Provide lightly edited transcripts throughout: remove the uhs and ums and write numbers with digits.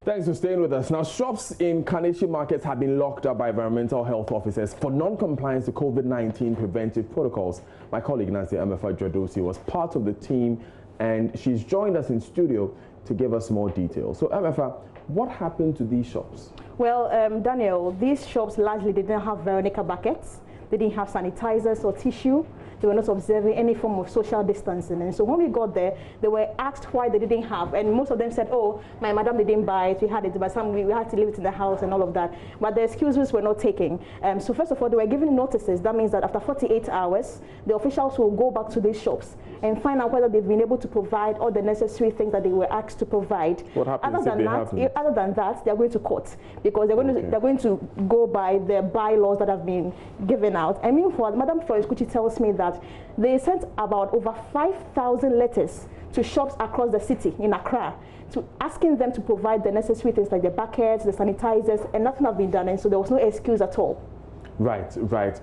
Thanks for staying with us. Now, shops in Kaneshie markets have been locked up by environmental health officers for non-compliance to COVID-19 preventive protocols. My colleague Nancy Joydosi was part of the team, and she's joined us in studio to give us more details. So, MFA, what happened to these shops? Well, Daniel, these shops largely didn't have Veronica buckets. They didn't have sanitizers or tissue. They were not observing any form of social distancing. And so when we got there, they were asked why they didn't have. And most of them said, oh, my madam didn't buy it. We had it, but we had to leave it in the house and all of that. But the excuses were not taken. So first of all, they were given notices. That means that after 48 hours, the officials will go back to these shops and find out whether they've been able to provide all the necessary things that they were asked to provide. What happens if they haven't? Other than that, they're going to court because they're going to go by the bylaws that have been given out. I mean, for Madam Florence Kuchi tells me that they sent about over 5,000 letters to shops across the city in Accra, asking them to provide the necessary things like the buckets, the sanitizers, and nothing has been done, and so there was no excuse at all. Right.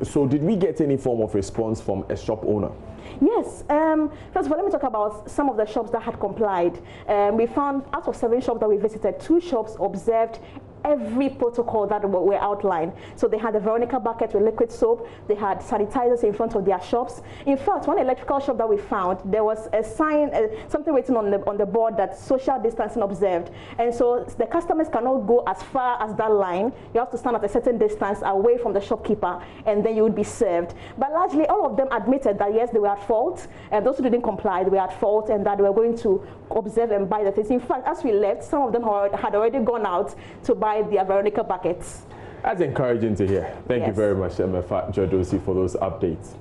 So did we get any form of response from a shop owner? Yes. First of all, let me talk about some of the shops that had complied. We found out of 7 shops that we visited, 2 shops observed every protocol that were outlined. So they had the Veronica bucket with liquid soap. They had sanitizers in front of their shops. In fact, one electrical shop that we found, there was a sign, something written on the board that social distancing observed. And so the customers cannot go as far as that line. You have to stand at a certain distance away from the shopkeeper, and then you would be served. But largely, all of them admitted that yes, they were at fault, and those who didn't comply, they were at fault, and that they were going to observe and buy the things. In fact, as we left, some of them had already gone out to buy their Veronica buckets. That's encouraging to hear. Thank you very much, MFA Joydosi, for those updates.